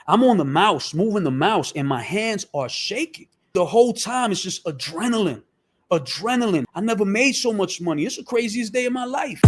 I'm on the mouse, moving the mouse, and my hands are shaking. The whole time it's just adrenaline. Adrenaline. I never made so much money. It's the craziest day of my life.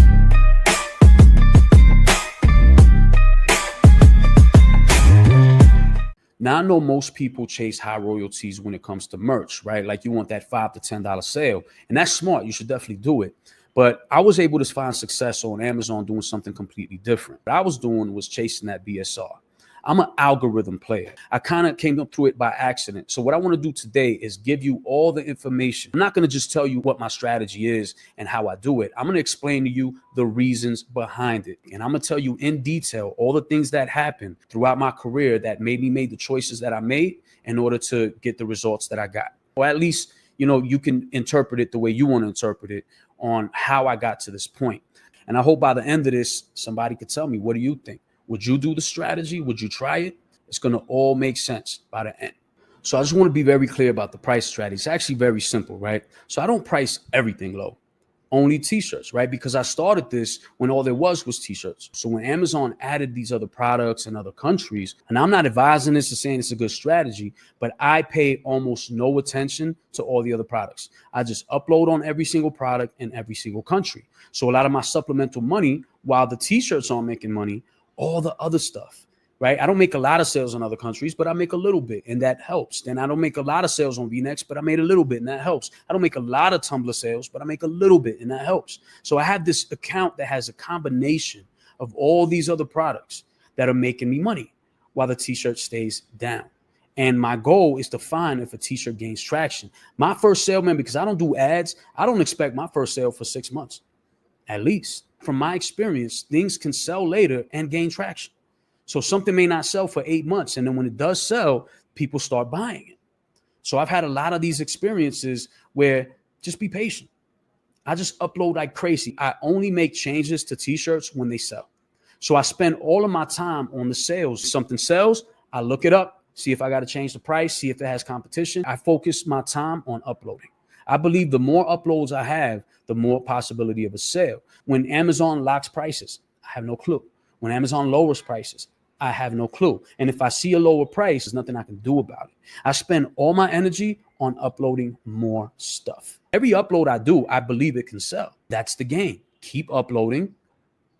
Now, I know most people chase high royalties when it comes to merch, right? Like you want that $5 to $10 sale, and that's smart. You should definitely do it. But I was able to find success on Amazon doing something completely different. What I was doing was chasing that BSR. I'm an algorithm player. I kind of came up through it by accident. So what I want to do today is give you all the information. I'm not going to just tell you what my strategy is and how I do it. I'm going to explain to you the reasons behind it. And I'm going to tell you in detail all the things that happened throughout my career that made me make the choices that I made in order to get the results that I got. Or at least, you can interpret it the way you want to interpret it on how I got to this point. And I hope by the end of this, somebody could tell me, what do you think? Would you do the strategy? Would you try it? It's going to all make sense by the end. So I just want to be very clear about the price strategy. It's actually very simple, right? So I don't price everything low, only t-shirts, right? Because I started this when all there was t-shirts. So when Amazon added these other products in other countries, and I'm not advising this or saying it's a good strategy, but I pay almost no attention to all the other products. I just upload on every single product in every single country. So a lot of my supplemental money, while the t-shirts aren't making money, all the other stuff, right? I don't make a lot of sales in other countries, but I make a little bit, and that helps. Then I don't make a lot of sales on V-Nex, but I made a little bit, and that helps. I don't make a lot of Tumblr sales, but I make a little bit, and that helps. So I have this account that has a combination of all these other products that are making me money while the t-shirt stays down. And my goal is to find if a t-shirt gains traction. My first sale, man, because I don't do ads, I don't expect my first sale for 6 months, at least. From my experience, things can sell later and gain traction. So something may not sell for 8 months. And then when it does sell, people start buying it. So I've had a lot of these experiences where just be patient. I just upload like crazy. I only make changes to t-shirts when they sell. So I spend all of my time on the sales. Something sells, I look it up, see if I got to change the price, see if it has competition. I focus my time on uploading. I believe the more uploads I have, the more possibility of a sale. When Amazon locks prices, I have no clue. When Amazon lowers prices, I have no clue. And if I see a lower price, there's nothing I can do about it. I spend all my energy on uploading more stuff. Every upload I do, I believe it can sell. That's the game. Keep uploading,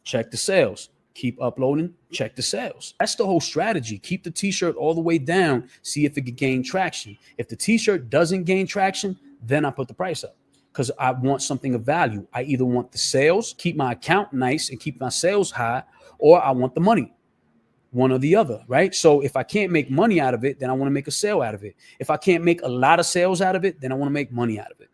check the sales. Keep uploading, check the sales. That's the whole strategy. Keep the t-shirt all the way down, see if it can gain traction. If the t-shirt doesn't gain traction, then I put the price up because I want something of value. I either want the sales, keep my account nice and keep my sales high, or I want the money, one or the other, right? So if I can't make money out of it, then I want to make a sale out of it. If I can't make a lot of sales out of it, then I want to make money out of it,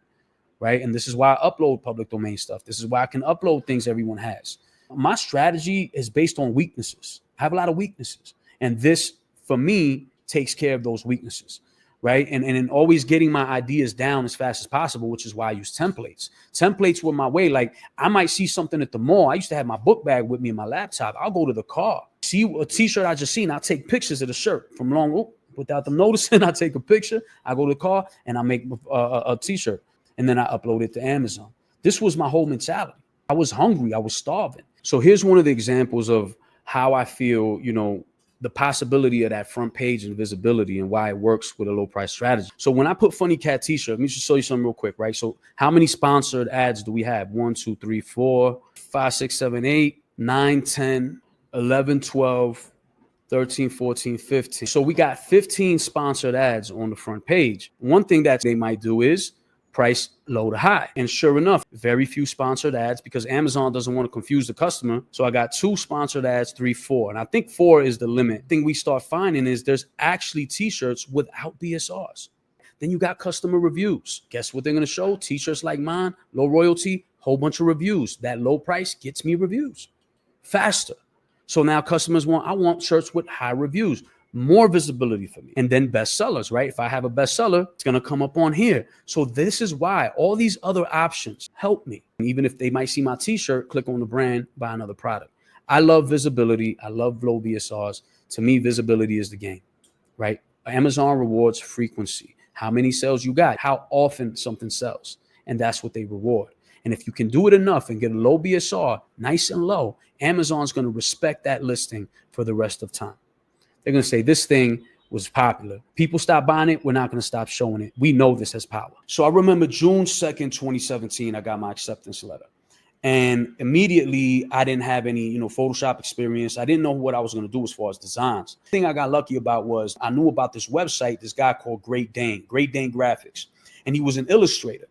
right? And this is why I upload public domain stuff. This is why I can upload things everyone has. My strategy is based on weaknesses. I have a lot of weaknesses. And this, for me, takes care of those weaknesses. Right. And in always getting my ideas down as fast as possible, which is why I use templates. Templates were my way. Like I might see something at the mall. I used to have my book bag with me in my laptop. I'll go to the car, see a t-shirt I just seen. I'll take pictures of the shirt from long without them noticing. I take a picture. I go to the car and I make a t-shirt and then I upload it to Amazon. This was my whole mentality. I was hungry. I was starving. So here's one of the examples of how I feel, the possibility of that front page and visibility and why it works with a low price strategy. So when I put Funny Cat t-shirt, let me just show you something real quick, right? So how many sponsored ads do we have? 1, 2, 3, 4, 5, 6, 7, 8, 9, 10, 11, 12, 13, 14, 15. So we got 15 sponsored ads on the front page. One thing that they might do is price low to high. And sure enough, very few sponsored ads because Amazon doesn't want to confuse the customer. So I got 2 sponsored ads, 3, 4. And I think 4 is the limit. The thing we start finding is there's actually t-shirts without BSRs. Then you got customer reviews. Guess what they're going to show? T-shirts like mine, low royalty, whole bunch of reviews. That low price gets me reviews faster. So now customers I want shirts with high reviews. More visibility for me. And then bestsellers, right? If I have a bestseller, it's going to come up on here. So this is why all these other options help me. And even if they might see my t-shirt, click on the brand, buy another product. I love visibility. I love low BSRs. To me, visibility is the game, right? Amazon rewards frequency. How many sales you got, how often something sells. And that's what they reward. And if you can do it enough and get a low BSR, nice and low, Amazon's going to respect that listing for the rest of time. They're going to say this thing was popular. People stop buying it. We're not going to stop showing it. We know this has power. So I remember June 2nd, 2017, I got my acceptance letter. And immediately I didn't have any, Photoshop experience. I didn't know what I was going to do as far as designs. The thing I got lucky about was I knew about this website, this guy called Great Dane Graphics. And he was an illustrator.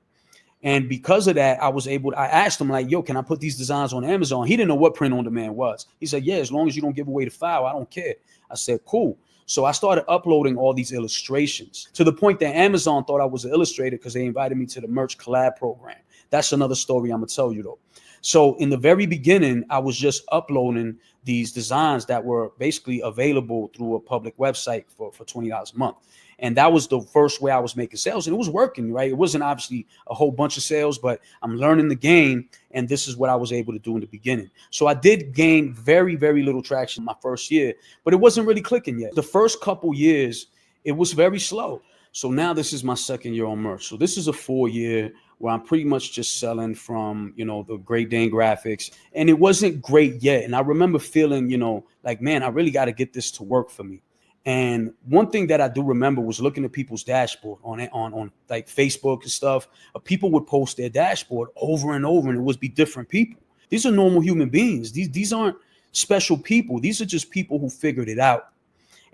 And because of that, I asked him like, yo, can I put these designs on Amazon? He didn't know what print on demand was. He said, yeah, as long as you don't give away the file, I don't care. I said, cool. So I started uploading all these illustrations to the point that Amazon thought I was an illustrator because they invited me to the merch collab program. That's another story I'm going to tell you though. So in the very beginning, I was just uploading these designs that were basically available through a public website for $20 a month. And that was the first way I was making sales. And it was working, right? It wasn't obviously a whole bunch of sales, but I'm learning the game. And this is what I was able to do in the beginning. So I did gain very, very little traction my first year, but it wasn't really clicking yet. The first couple years, it was very slow. So now this is my second year on merch. So this is a 4-year where I'm pretty much just selling from, the Great Dane Graphics. And it wasn't great yet. And I remember feeling, like, man, I really got to get this to work for me. And one thing that I do remember was looking at people's dashboard on like Facebook and stuff. People would post their dashboard over and over, and it would be different people. These are normal human beings. These aren't special people. These are just people who figured it out.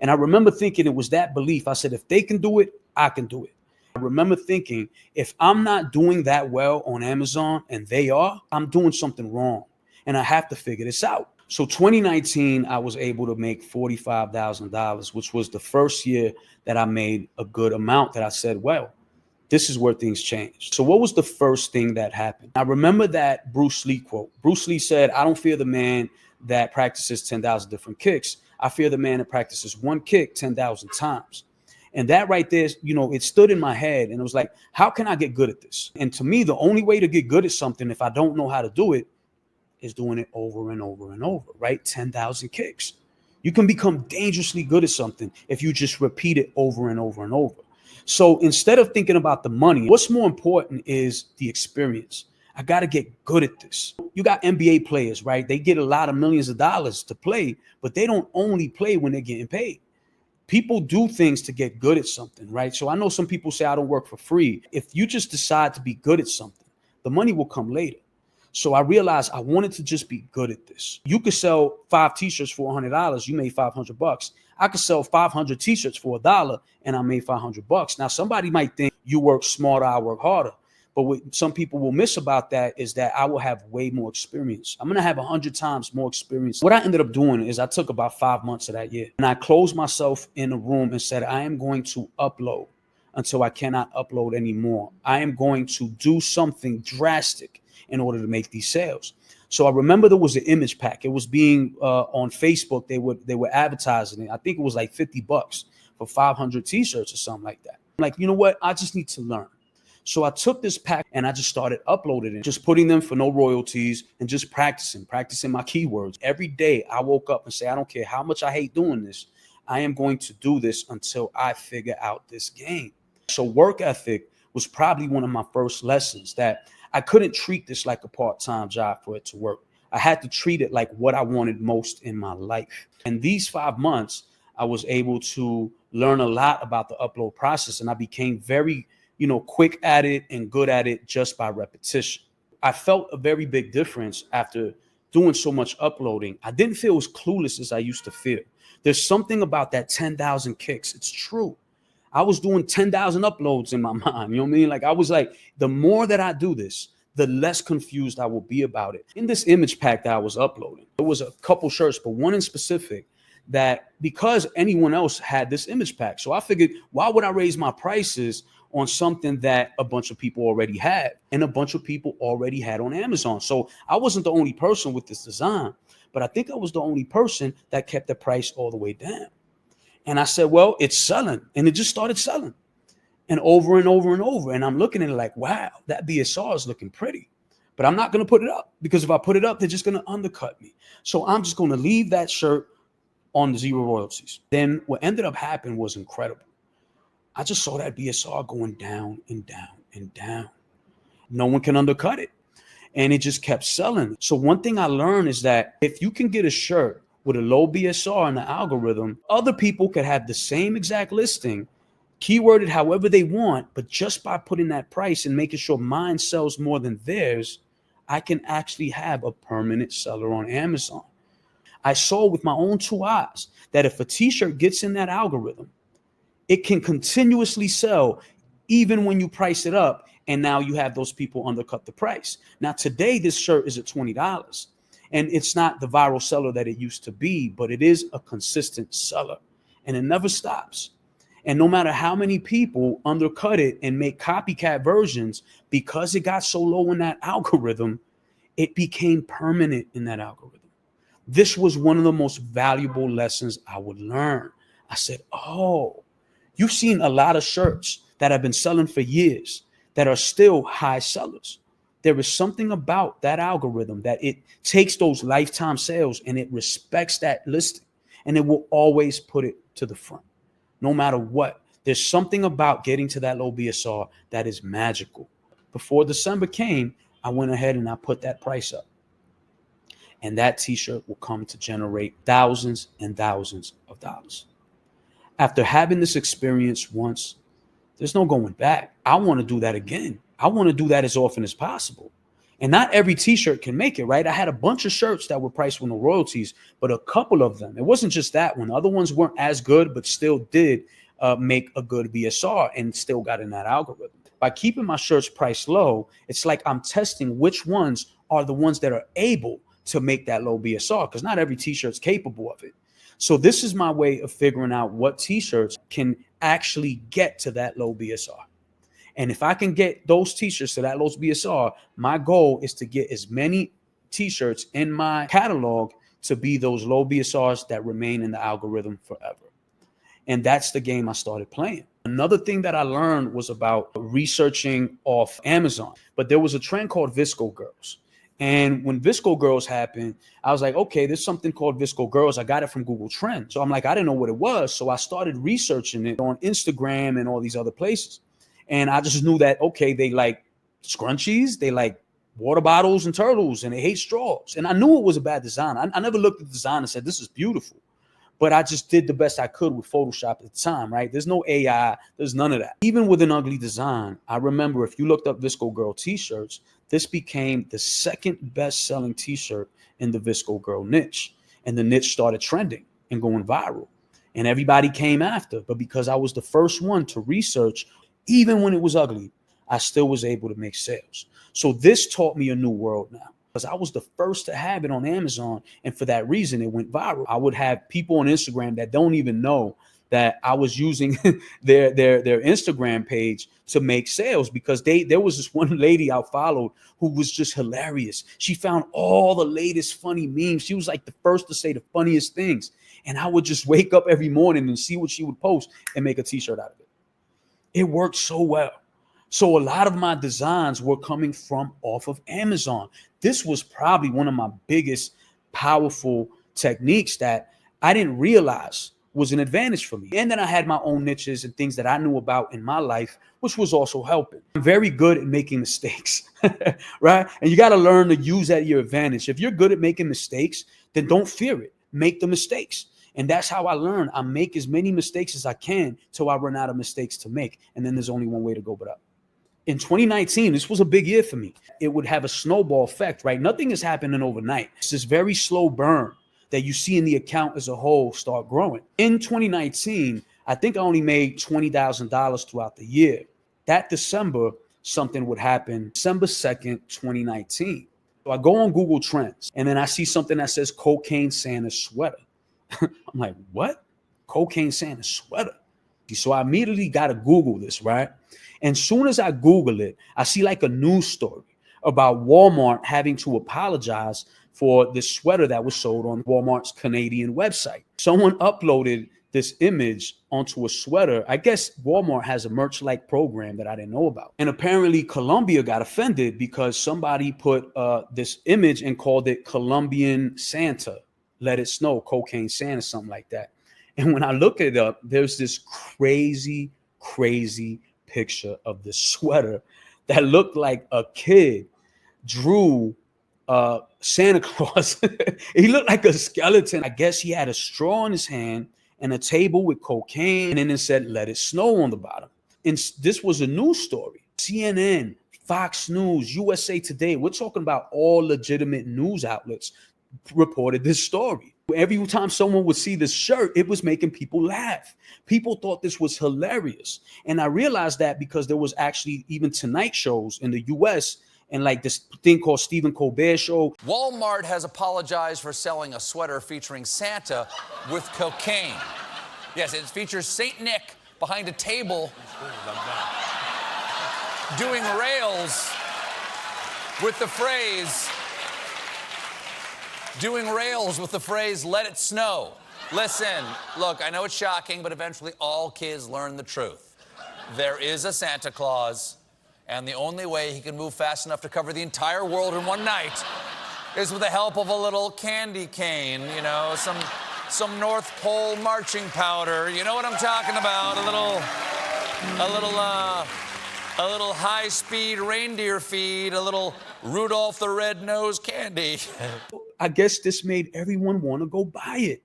And I remember thinking it was that belief. I said, if they can do it, I can do it. I remember thinking, if I'm not doing that well on Amazon and they are, I'm doing something wrong. And I have to figure this out. So 2019, I was able to make $45,000, which was the first year that I made a good amount that I said, well, this is where things changed. So what was the first thing that happened? I remember that Bruce Lee quote. Bruce Lee said, I don't fear the man that practices 10,000 different kicks. I fear the man that practices one kick 10,000 times. And that right there, it stood in my head and it was like, how can I get good at this? And to me, the only way to get good at something, if I don't know how to do it, is doing it over and over and over, right? 10,000 kicks. You can become dangerously good at something if you just repeat it over and over and over. So instead of thinking about the money, what's more important is the experience. I got to get good at this. You got NBA players, right? They get a lot of millions of dollars to play, but they don't only play when they're getting paid. People do things to get good at something, right? So I know some people say I don't work for free. If you just decide to be good at something, the money will come later. So I realized I wanted to just be good at this. You could sell 5 t-shirts for $100. You made $500. I could sell 500 t-shirts for $1 and I made $500. Now, somebody might think you work smarter, I work harder. But what some people will miss about that is that I will have way more experience. I'm going to have 100 times more experience. What I ended up doing is I took about 5 months of that year and I closed myself in a room and said, I am going to upload until I cannot upload anymore. I am going to do something drastic in order to make these sales. So I remember there was an image pack. It was being on Facebook. They were advertising it. I think it was like $50 for 500 t-shirts or something like that. I'm like, you know what? I just need to learn. So I took this pack and I just started uploading it, just putting them for no royalties and just practicing my keywords. Every day I woke up and say, I don't care how much I hate doing this. I am going to do this until I figure out this game. So work ethic was probably one of my first lessons, that I couldn't treat this like a part-time job for it to work. I had to treat it like what I wanted most in my life. And these 5 months, I was able to learn a lot about the upload process, and I became very, quick at it and good at it just by repetition. I felt a very big difference after doing so much uploading. I didn't feel as clueless as I used to feel. There's something about that 10,000 kicks. It's true. I was doing 10,000 uploads in my mind. You know what I mean? Like I was like, the more that I do this, the less confused I will be about it. In this image pack that I was uploading, there was a couple shirts, but one in specific that because anyone else had this image pack. So I figured, why would I raise my prices on something that a bunch of people already had and a bunch of people already had on Amazon? So I wasn't the only person with this design, but I think I was the only person that kept the price all the way down. And I said, well, it's selling. And it just started selling. And over and over and over. And I'm looking at it like, wow, that BSR is looking pretty. But I'm not going to put it up, because if I put it up, they're just going to undercut me. So I'm just going to leave that shirt on 0 royalties. Then what ended up happening was incredible. I just saw that BSR going down and down and down. No one can undercut it. And it just kept selling. So one thing I learned is that if you can get a shirt with a low BSR in the algorithm, other people could have the same exact listing, keyworded however they want, but just by putting that price and making sure mine sells more than theirs, I can actually have a permanent seller on Amazon. I saw with my own two eyes that if a t-shirt gets in that algorithm, it can continuously sell even when you price it up. And now you have those people undercut the price. Now, today, this shirt is at $20. And it's not the viral seller that it used to be, but it is a consistent seller. And it never stops. And no matter how many people undercut it and make copycat versions, because it got so low in that algorithm, it became permanent in that algorithm. This was one of the most valuable lessons I would learn. I said, oh, you've seen a lot of shirts that have been selling for years that are still high sellers. There is something about that algorithm that it takes those lifetime sales and it respects that listing, and it will always put it to the front, no matter what. There's something about getting to that low BSR that is magical. Before December came, I went ahead and I put that price up. And that t-shirt will come to generate thousands and thousands of dollars. After having this experience once, there's no going back. I want to do that again. I want to do that as often as possible. And not every t-shirt can make it, right? I had a bunch of shirts that were priced with no royalties, but a couple of them, it wasn't just that one. Other ones weren't as good, but still did make a good BSR and still got in that algorithm. By keeping my shirts priced low, it's like I'm testing which ones are the ones that are able to make that low BSR, because not every t-shirt's capable of it. So this is my way of figuring out what t-shirts can actually get to that low BSR. And if I can get those t-shirts to that low BSR, my goal is to get as many t-shirts in my catalog to be those low BSRs that remain in the algorithm forever. And that's the game I started playing. Another thing that I learned was about researching off Amazon. But there was a trend called Visco Girls. And when Visco Girls happened, I was like, okay, there's something called Visco Girls. I got it from Google Trends. So I'm like, I didn't know what it was. So I started researching it on Instagram and all these other places. And I just knew that, okay, they like scrunchies, they like water bottles and turtles, and they hate straws. And I knew it was a bad design. I never looked at the design and said, this is beautiful. But I just did the best I could with Photoshop at the time, right? There's no AI, there's none of that. Even with an ugly design, I remember if you looked up Visco Girl t-shirts, this became the second best selling t-shirt in the Visco Girl niche. And the niche started trending and going viral. And everybody came after. But because I was the first one to research, even when it was ugly, I still was able to make sales. So this taught me a new world now, because I was the first to have it on Amazon. And for that reason, it went viral. I would have people on Instagram that don't even know that I was using their Instagram page to make sales, because there was this one lady I followed who was just hilarious. She found all the latest funny memes. She was like the first to say the funniest things. And I would just wake up every morning and see what she would post and make a t-shirt out of it. It worked so well. So a lot of my designs were coming from off of Amazon. This was probably one of my biggest powerful techniques that I didn't realize was an advantage for me. And then I had my own niches and things that I knew about in my life, which was also helping. I'm very good at making mistakes, right? And you got to learn to use that to your advantage. If you're good at making mistakes, then don't fear it. Make the mistakes. And that's how I learn. I make as many mistakes as I can till I run out of mistakes to make. And then there's only one way to go but up. In 2019, this was a big year for me. It would have a snowball effect, right? Nothing is happening overnight. It's this very slow burn that you see in the account as a whole start growing. In 2019, I think I only made $20,000 throughout the year. That December, something would happen. December 2nd, 2019. So I go on Google Trends, and then I see something that says Cocaine Santa sweater. I'm like, what? Cocaine Santa sweater. So I immediately got to Google this, right? And soon as I Google it, I see like a news story about Walmart having to apologize for this sweater that was sold on Walmart's Canadian website. Someone uploaded this image onto a sweater. I guess Walmart has a merch-like program that I didn't know about. And apparently Colombia got offended because somebody put this image and called it Colombian Santa. Let it snow, Cocaine Santa, something like that. And when I look it up, there's this crazy picture of this sweater that looked like a kid drew Santa Claus. He looked like a skeleton. I guess he had a straw in his hand and a table with cocaine, and then it said, "Let it snow" on the bottom. And this was a news story. CNN, Fox News, USA Today. We're talking about all legitimate news outlets reported this story. Every time someone would see this shirt, it was making people laugh. People thought this was hilarious. And I realized that because there was actually even Tonight shows in the US and like this thing called Stephen Colbert Show. Walmart has apologized for selling a sweater featuring Santa with cocaine. Yes, it features Saint Nick behind a table doing rails with the phrase, "Let it snow." Listen, look, I know it's shocking, but eventually all kids learn the truth. There is a Santa Claus, and the only way he can move fast enough to cover the entire world in one night is with the help of a little candy cane, you know, some North Pole marching powder. You know what I'm talking about? A little high-speed reindeer feed, a little Rudolph the Red-Nosed candy. I guess this made everyone want to go buy it.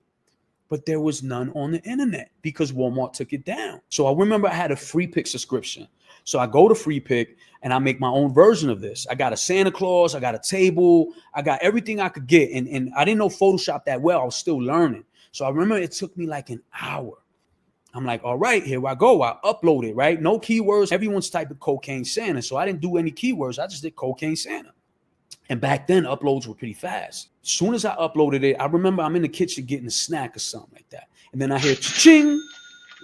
But there was none on the internet because Walmart took it down. So I remember I had a Free Pick subscription. So I go to Free Pick and I make my own version of this. I got a Santa Claus, I got a table, I got everything I could get. And I didn't know Photoshop that well. I was still learning. So I remember it took me like an hour. I'm like, all right, here I go. I upload it, right? No keywords. Everyone's typing Cocaine Santa. So I didn't do any keywords. I just did Cocaine Santa. And back then, uploads were pretty fast. As soon as I uploaded it, I remember I'm in the kitchen getting a snack or something like that. And then I hear cha-ching,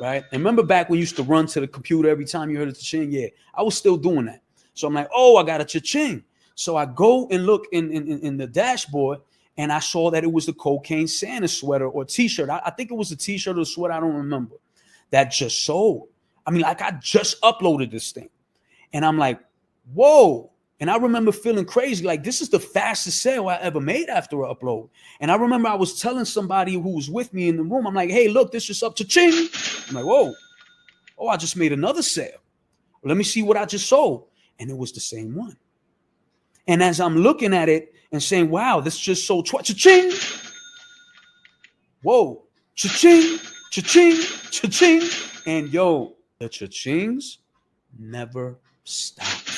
right? And remember back when you used to run to the computer every time you heard a cha-ching? Yeah, I was still doing that. So I'm like, oh, I got a cha-ching. So I go and look in the dashboard, and I saw that it was the Cocaine Santa sweater or T-shirt. I think it was a T-shirt or a sweater. I don't remember. That just sold. I mean, like I just uploaded this thing. And I'm like, whoa. And I remember feeling crazy, like this is the fastest sale I ever made after an upload. And I remember I was telling somebody who was with me in the room, I'm like, hey, look, this is up to ching. I'm like, whoa, oh, I just made another sale. Let me see what I just sold. And it was the same one. And as I'm looking at it and saying, wow, this just sold twice, cha-ching. Whoa, cha-ching, cha-ching, cha-ching. And yo, the cha-chings never stopped.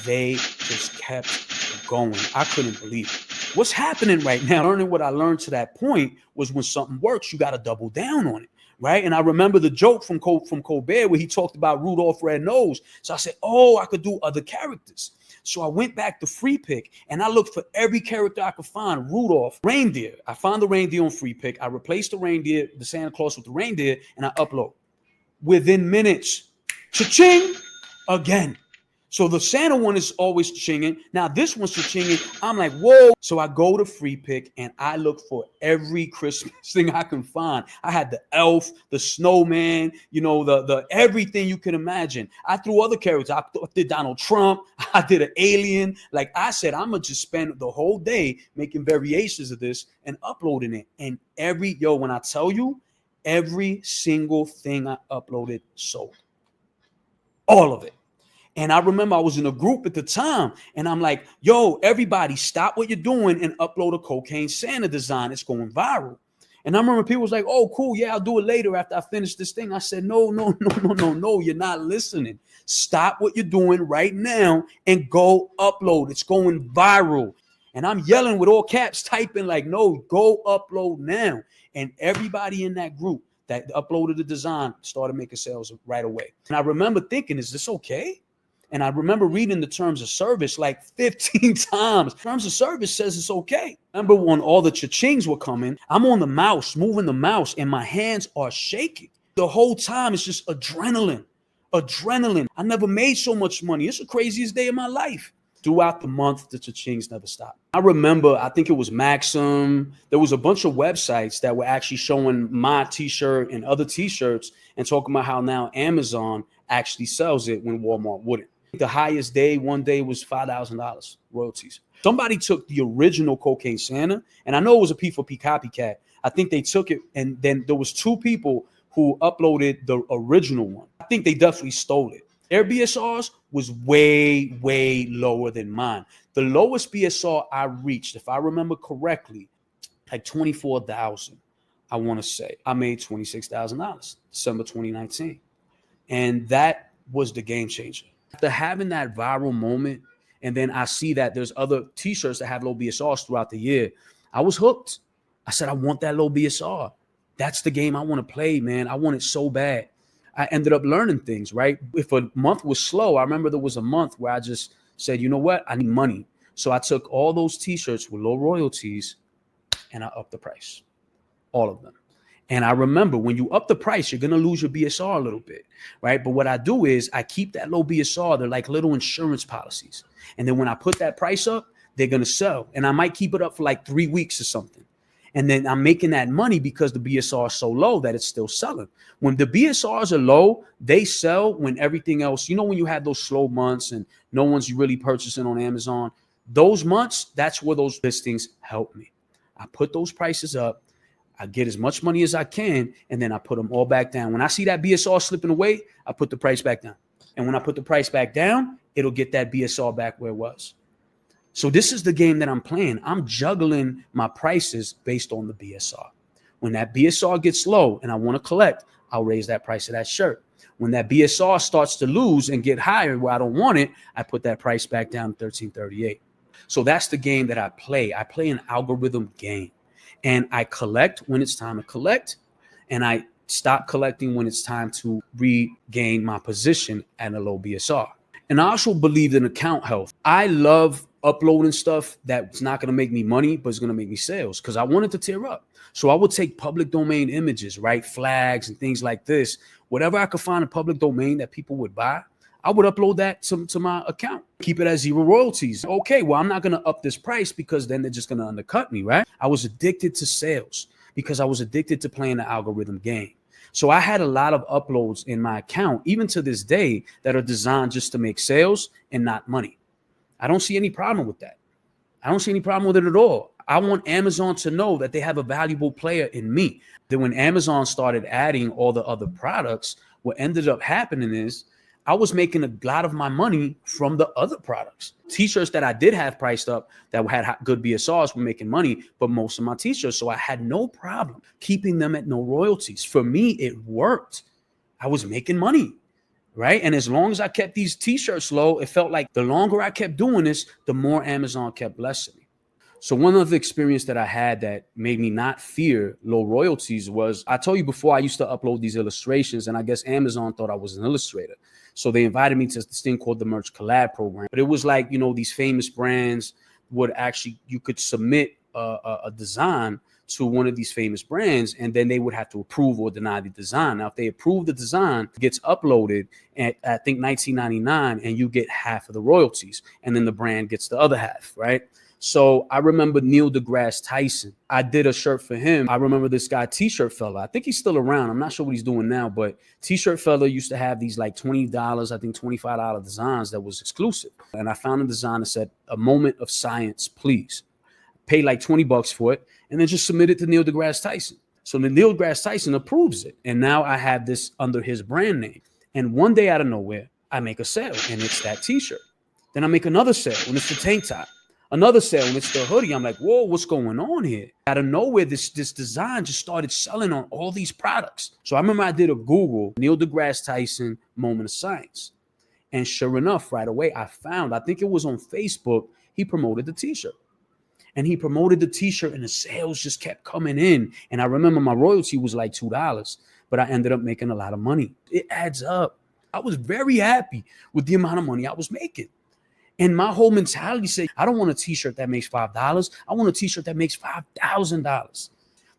They just kept going. I couldn't believe it. What's happening right now, learning what I learned to that point was when something works, you got to double down on it, right? And I remember the joke from Colbert where he talked about Rudolph Red-Nosed. So I said, oh, I could do other characters. So I went back to Free Pick and I looked for every character I could find. Rudolph, reindeer. I found the reindeer on Free Pick. I replaced the reindeer, the Santa Claus with the reindeer, and I upload. Within minutes, cha-ching, again. So the Santa one is always chinging. Now this one's chinging. I'm like, whoa. So I go to Free Pick and I look for every Christmas thing I can find. I had the elf, the snowman, you know, the everything you can imagine. I threw other characters. I did Donald Trump. I did an alien. Like I said, I'm going to just spend the whole day making variations of this and uploading it. And when I tell you, every single thing I uploaded sold. All of it. And I remember I was in a group at the time and I'm like, yo, everybody stop what you're doing and upload a Cocaine Santa design. It's going viral. And I remember people was like, oh, cool. Yeah, I'll do it later after I finish this thing. I said, no, you're not listening. Stop what you're doing right now and go upload. It's going viral. And I'm yelling with all caps, typing like, no, go upload now. And everybody in that group that uploaded the design started making sales right away. And I remember thinking, is this okay? And I remember reading the terms of service like 15 times. Terms of service says it's okay. Remember when all the cha-chings were coming, I'm on the mouse, moving the mouse, and my hands are shaking. The whole time it's just adrenaline. I never made so much money. It's the craziest day of my life. Throughout the month, the cha-chings never stopped. I remember, I think it was Maxim. There was a bunch of websites that were actually showing my t-shirt and other t-shirts and talking about how now Amazon actually sells it when Walmart wouldn't. The highest day one day was $5,000 royalties. Somebody took the original Cocaine Santa, and I know it was a P4P copycat. I think they took it, and then there was two people who uploaded the original one. I think they definitely stole it. Their BSRs was way, way lower than mine. The lowest BSR I reached, if I remember correctly, like 24,000. I want to say I made $26,000 December 2019. And that was the game changer. After having that viral moment, and then I see that there's other t-shirts that have low BSRs throughout the year, I was hooked. I said, I want that low BSR. That's the game I want to play, man. I want it so bad. I ended up learning things, right? If a month was slow, I remember there was a month where I just said, you know what? I need money. So I took all those t-shirts with low royalties and I upped the price, all of them. And I remember when you up the price, you're going to lose your BSR a little bit, right? But what I do is I keep that low BSR. They're like little insurance policies. And then when I put that price up, they're going to sell. And I might keep it up for like 3 weeks or something. And then I'm making that money because the BSR is so low that it's still selling. When the BSRs are low, they sell when everything else, you know, when you have those slow months and no one's really purchasing on Amazon, those months, that's where those listings help me. I put those prices up. I get as much money as I can, and then I put them all back down. When I see that BSR slipping away, I put the price back down. And when I put the price back down, it'll get that BSR back where it was. So this is the game that I'm playing. I'm juggling my prices based on the BSR. When that BSR gets low and I want to collect, I'll raise that price of that shirt. When that BSR starts to lose and get higher where I don't want it, I put that price back down to $13.38. So that's the game that I play. I play an algorithm game. And I collect when it's time to collect, and I stop collecting when it's time to regain my position at a low BSR. And I also believe in account health. I love uploading stuff that's not going to make me money, but it's going to make me sales because I want it to tear up. So I would take public domain images, right? Flags and things like this. Whatever I could find a public domain that people would buy, I would upload that to my account, keep it at 0 royalties. Okay, well, I'm not going to up this price because then they're just going to undercut me, right? I was addicted to sales because I was addicted to playing the algorithm game. So I had a lot of uploads in my account, even to this day, that are designed just to make sales and not money. I don't see any problem with that. I don't see any problem with it at all. I want Amazon to know that they have a valuable player in me. Then when Amazon started adding all the other products, what ended up happening is I was making a lot of my money from the other products. T-shirts that I did have priced up that had good BSRs were making money, but most of my t-shirts, so I had no problem keeping them at no royalties. For me, it worked. I was making money, right? And as long as I kept these t-shirts low, it felt like the longer I kept doing this, the more Amazon kept blessing me. So one other experience that I had that made me not fear low royalties was, I told you before, I used to upload these illustrations, and I guess Amazon thought I was an illustrator. So they invited me to this thing called the Merch Collab program. But it was like, you know, these famous brands would actually, you could submit a design to one of these famous brands, and then they would have to approve or deny the design. Now, if they approve the design, it gets uploaded at, I think, $19.99, and you get half of the royalties, and then the brand gets the other half, right? So I remember Neil deGrasse Tyson. I did a shirt for him. I remember this guy, T-shirt fella. I think he's still around. I'm not sure what he's doing now, but T-shirt fella used to have these like $20, I think $25 designs that was exclusive. And I found a design that said, "A moment of science, please." Pay like $20 for it, and then just submit it to Neil deGrasse Tyson. So the Neil deGrasse Tyson approves it. And now I have this under his brand name. And one day out of nowhere, I make a sale, and it's that T-shirt. Then I make another sale, and it's the tank top. Another sale, and it's the hoodie. I'm like, whoa, what's going on here? Out of nowhere, this design just started selling on all these products. So I remember I did a Google, Neil deGrasse Tyson moment of science. And sure enough, right away, I think it was on Facebook, he promoted the T-shirt. And he promoted the T-shirt, and the sales just kept coming in. And I remember my royalty was like $2, but I ended up making a lot of money. It adds up. I was very happy with the amount of money I was making. And my whole mentality said, I don't want a T-shirt that makes $5. I want a T-shirt that makes $5,000.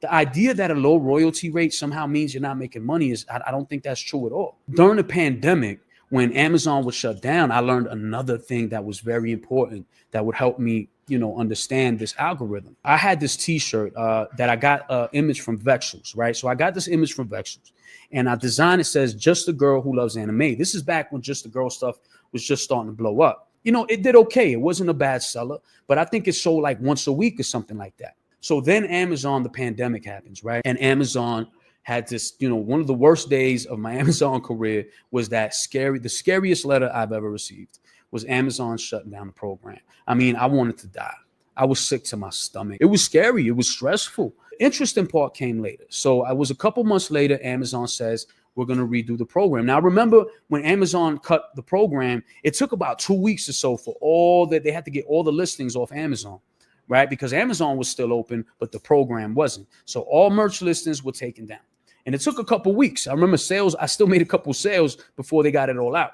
The idea that a low royalty rate somehow means you're not making money is, I don't think that's true at all. During the pandemic, when Amazon was shut down, I learned another thing that was very important that would help me, you know, understand this algorithm. I had this T-shirt that I got an image from Vexels, right? So I got this image from Vexels, and I designed, it says, "Just a girl who loves anime." This is back when Just a Girl stuff was just starting to blow up. You know, it did okay. It wasn't a bad seller, but I think it sold like once a week or something like that. So then Amazon, the pandemic happens, right? And Amazon had this, one of the worst days of my Amazon career was the scariest letter I've ever received was Amazon shutting down the program. I mean, I wanted to die. I was sick to my stomach. It was scary. It was stressful. Interesting part came later. So I was a couple months later, Amazon says, we're going to redo the program. Now, remember when Amazon cut the program, it took about 2 weeks or so for all that they had to get all the listings off Amazon, right? Because Amazon was still open, but the program wasn't. So all merch listings were taken down. And it took a couple weeks. I remember I still made a couple sales before they got it all out.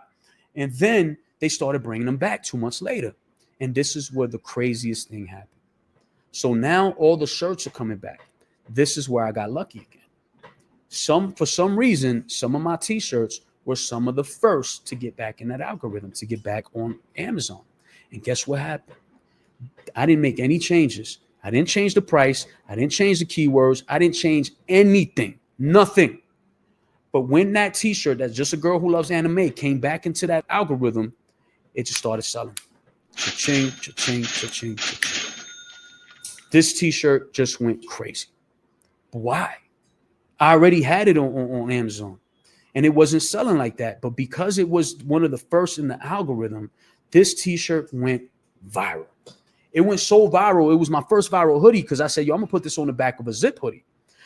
And then they started bringing them back 2 months later. And this is where the craziest thing happened. So now all the shirts are coming back. This is where I got lucky again. For some reason, some of my t-shirts were some of the first to get back in that algorithm, to get back on Amazon. And guess what happened? I didn't make any changes. I didn't change the price. I didn't change the keywords. I didn't change anything. Nothing. But when that t-shirt, that's just a girl who loves anime, came back into that algorithm, it just started selling. Cha-ching, cha-ching, cha-ching, cha-ching. This t-shirt just went crazy. Why? I already had it on Amazon and it wasn't selling like that. But because it was one of the first in the algorithm, this t-shirt went viral. It went so viral. It was my first viral hoodie because I said, yo, I'm going to put this on the back of a zip hoodie.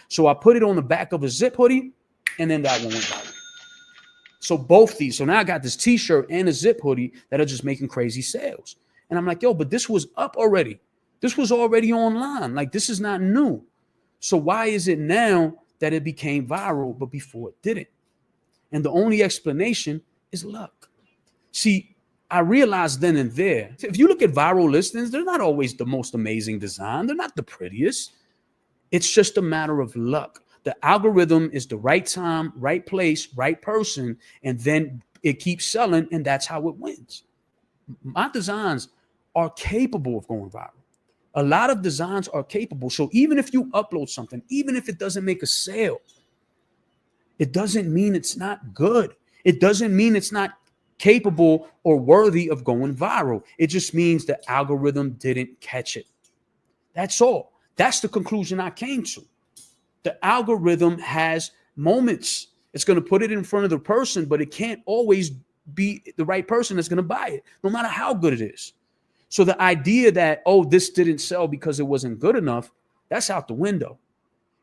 So I put it on the back of a zip hoodie and then that one went viral. So both these. So now I got this t-shirt and a zip hoodie that are just making crazy sales. And I'm like, yo, but this was up already. This was already online. Like, this is not new. So why is it now that it became viral, but before it didn't? And the only explanation is luck. See, I realized then and there, if you look at viral listings, they're not always the most amazing design. They're not the prettiest. It's just a matter of luck. The algorithm is the right time, right place, right person, and then it keeps selling, and that's how it wins. My designs are capable of going viral. A lot of designs are capable. So even if you upload something, even if it doesn't make a sale, it doesn't mean it's not good. It doesn't mean it's not capable or worthy of going viral. It just means the algorithm didn't catch it. That's all. That's the conclusion I came to. The algorithm has moments. It's going to put it in front of the person, but it can't always be the right person that's going to buy it, no matter how good it is. So the idea that, oh, this didn't sell because it wasn't good enough, that's out the window.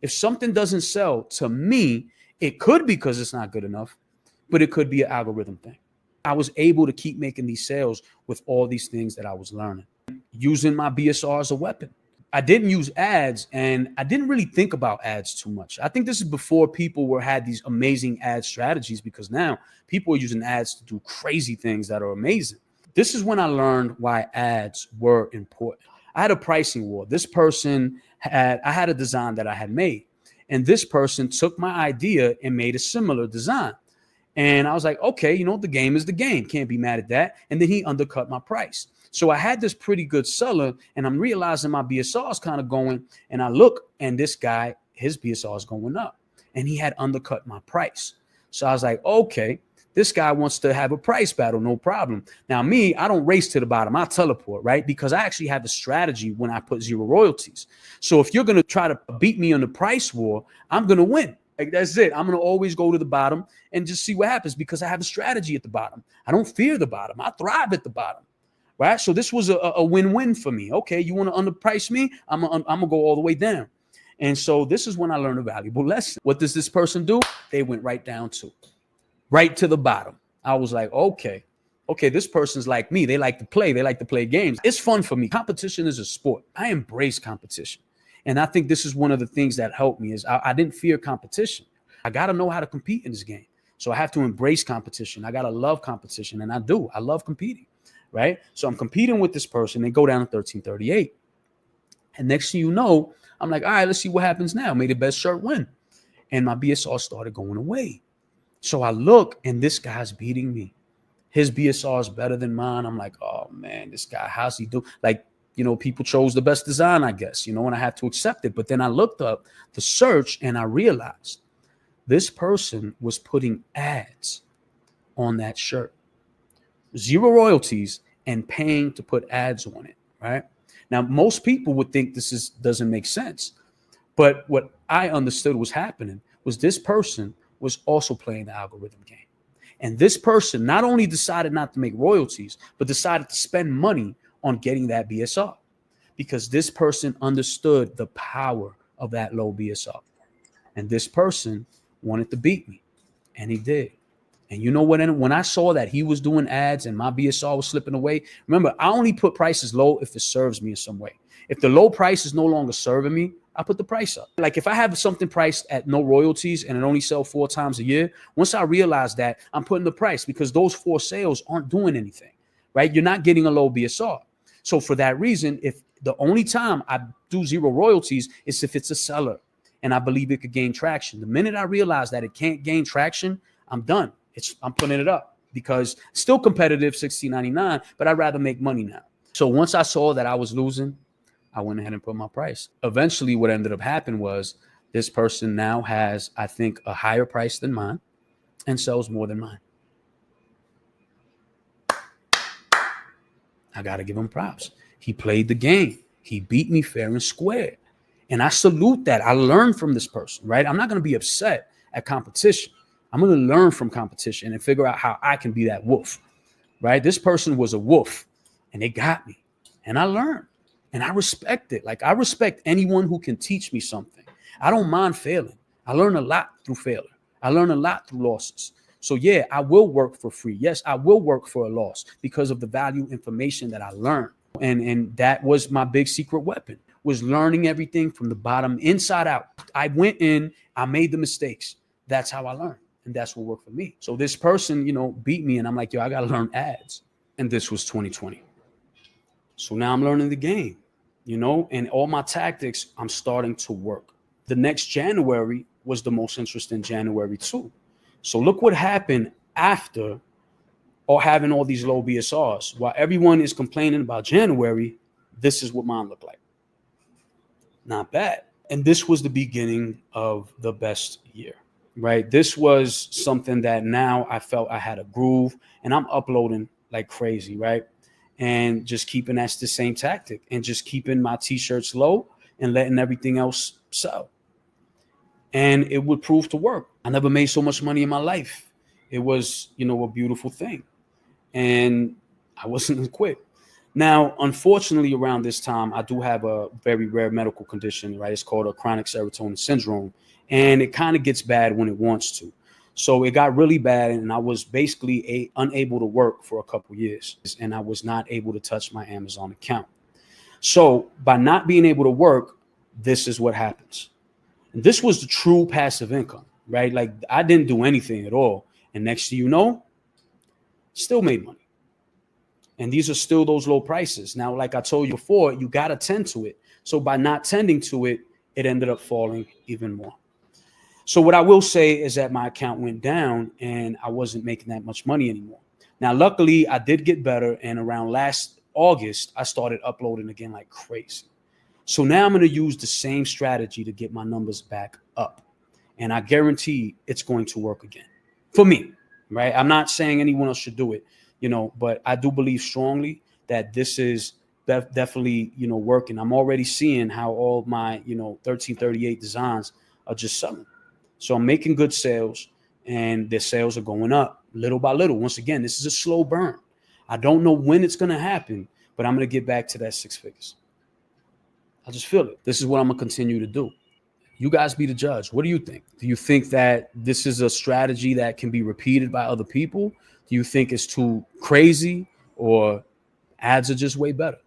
If something doesn't sell, to me, it could be because it's not good enough, but it could be an algorithm thing. I was able to keep making these sales with all these things that I was learning, using my BSR as a weapon. I didn't use ads, and I didn't really think about ads too much. I think this is before people had these amazing ad strategies, because now people are using ads to do crazy things that are amazing. This is when I learned why ads were important. I had a pricing war. I had a design that I had made, and this person took my idea and made a similar design. And I was like, okay, the game is the game. Can't be mad at that. And then he undercut my price. So I had this pretty good seller, and I'm realizing my BSR is kind of going, and I look, and this guy, his BSR is going up, and he had undercut my price. So I was like, okay, this guy wants to have a price battle, no problem. Now me, I don't race to the bottom. I teleport, right? Because I actually have a strategy when I put zero royalties. So if you're going to try to beat me on the price war, I'm going to win. Like, that's it. I'm going to always go to the bottom and just see what happens, because I have a strategy at the bottom. I don't fear the bottom. I thrive at the bottom. Right. So this was a win-win for me. Okay, you want to underprice me? I'm going to go all the way down. And so this is when I learned a valuable lesson. What does this person do? They went right to the bottom. I was like, okay, this person's like me. They like to play games. It's fun for me. Competition is a sport. I embrace competition. And I think this is one of the things that helped me is I didn't fear competition. I got to know how to compete in this game. So I have to embrace competition. I got to love competition. And I do. I love competing. Right. So I'm competing with this person. They go down to 1338. And next thing you know, I'm like, all right, let's see what happens now. May the best shirt win. And my BSR started going away. So I look, and this guy's beating me. His BSR is better than mine. I'm like, oh man, this guy, how's he do? Like, people chose the best design, I guess, and I have to accept it. But then I looked up the search, and I realized this person was putting ads on that shirt. Zero royalties and paying to put ads on it, right? Now, most people would think this doesn't make sense. But what I understood was happening was this person was also playing the algorithm game. And this person not only decided not to make royalties, but decided to spend money on getting that BSR because this person understood the power of that low BSR. And this person wanted to beat me, and he did. And you know what? When I saw that he was doing ads and my BSR was slipping away, remember, I only put prices low if it serves me in some way. If the low price is no longer serving me, I put the price up. Like if I have something priced at no royalties and it only sells 4 times a year, once I realize that, I'm putting the price because those 4 sales aren't doing anything, right? You're not getting a low BSR. So for that reason, if the only time I do 0 royalties is if it's a seller and I believe it could gain traction. The minute I realize that it can't gain traction, I'm done. I'm putting it up because it's still competitive, $16.99, but I'd rather make money now. So once I saw that I was losing, I went ahead and put my price. Eventually, what ended up happening was this person now has, I think, a higher price than mine and sells more than mine. I got to give him props. He played the game. He beat me fair and square. And I salute that. I learned from this person, right? I'm not going to be upset at competition. I'm going to learn from competition and figure out how I can be that wolf, right? This person was a wolf and they got me and I learned and I respect it. Like I respect anyone who can teach me something. I don't mind failing. I learn a lot through failure. I learn a lot through losses. So yeah, I will work for free. Yes, I will work for a loss because of the value information that I learned. And that was my big secret weapon, was learning everything from the bottom inside out. I went in, I made the mistakes. That's how I learned. And that's what worked for me. So this person, beat me and I'm like, yo, I got to learn ads. And this was 2020. So now I'm learning the game, and all my tactics, I'm starting to work. The next January was the most interesting January too. So look what happened after or having all these low BSRs. While everyone is complaining about January, this is what mine looked like. Not bad. And this was the beginning of the best year. Right. This was something that now I felt I had a groove and I'm uploading like crazy. Right. And just keeping that's the same tactic and just keeping my t-shirts low and letting everything else sell. And it would prove to work. I never made so much money in my life. It was, a beautiful thing. And I wasn't going to quit. Now, unfortunately, around this time, I do have a very rare medical condition, right? It's called a chronic serotonin syndrome. And it kind of gets bad when it wants to. So it got really bad. And I was basically unable to work for a couple years. And I was not able to touch my Amazon account. So by not being able to work, this is what happens. And this was the true passive income, right? Like I didn't do anything at all. And next thing you know, still made money. And these are still those low prices. Now, like I told you before, you got to tend to it. So by not tending to it, it ended up falling even more. So what I will say is that my account went down and I wasn't making that much money anymore. Now, luckily, I did get better. And around last August, I started uploading again like crazy. So now I'm going to use the same strategy to get my numbers back up. And I guarantee it's going to work again for me, right? I'm not saying anyone else should do it, but I do believe strongly that this is definitely, working. I'm already seeing how all my, 1338 designs are just selling. So I'm making good sales and the sales are going up little by little. Once again, this is a slow burn. I don't know when it's going to happen, but I'm going to get back to that 6 figures. I just feel it. This is what I'm going to continue to do. You guys be the judge. What do you think? Do you think that this is a strategy that can be repeated by other people? Do you think it's too crazy or ads are just way better?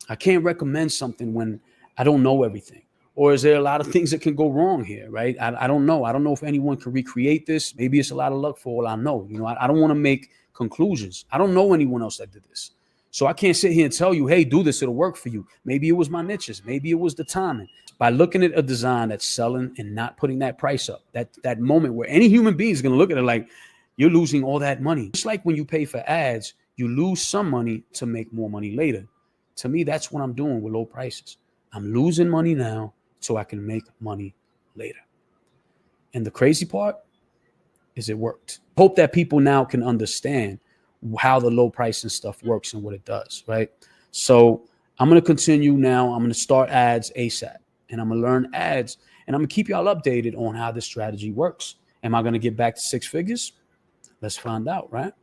I can't recommend something when I don't know everything. Or is there a lot of things that can go wrong here, right? I don't know. I don't know if anyone can recreate this. Maybe it's a lot of luck for all I know. I don't want to make conclusions. I don't know anyone else that did this. So I can't sit here and tell you, hey, do this, it'll work for you. Maybe it was my niches. Maybe it was the timing. By looking at a design that's selling and not putting that price up, that moment where any human being is going to look at it like, you're losing all that money. Just like when you pay for ads, you lose some money to make more money later. To me, that's what I'm doing with low prices. I'm losing money now so I can make money later. And the crazy part is it worked. Hope that people now can understand how the low price and stuff works and what it does, right? So I'm going to continue now. I'm going to start ads ASAP and I'm going to learn ads. And I'm gonna keep y'all updated on how this strategy works. Am I gonna get back to 6 figures? Let's find out, right?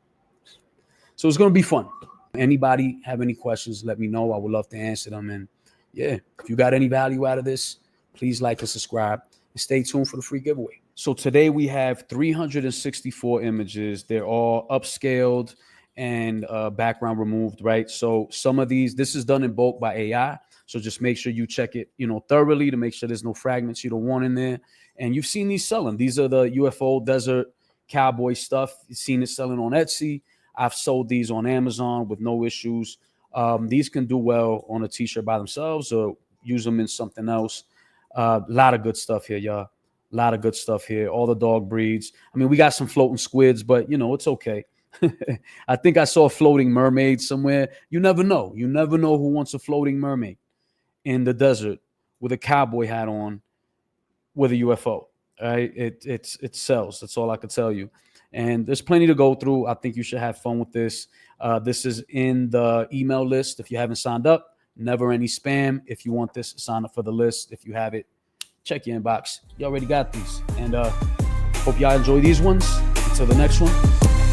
So it's gonna be fun. Anybody have any questions, let me know. I would love to answer them. And yeah, if you got any value out of this, please like and subscribe and stay tuned for the free giveaway. So today we have 364 images. They're all upscaled and background removed, right? So some of these, this is done in bulk by AI. So just make sure you check it, thoroughly to make sure there's no fragments you don't want in there. And you've seen these selling. These are the UFO desert cowboy stuff. You've seen it selling on Etsy. I've sold these on Amazon with no issues. These can do well on a t-shirt by themselves or use them in something else. A lot of good stuff here, y'all. A lot of good stuff here. All the dog breeds. I mean, we got some floating squids, but, it's okay. I think I saw a floating mermaid somewhere. You never know. You never know who wants a floating mermaid in the desert with a cowboy hat on with a UFO. All right? It sells. That's all I can tell you. And there's plenty to go through. I think you should have fun with this. This is in the email list. If you haven't signed up, never any spam. If you want this, sign up for the list. If you have it, check your inbox. You already got these. And hope y'all enjoy these ones. Until the next one.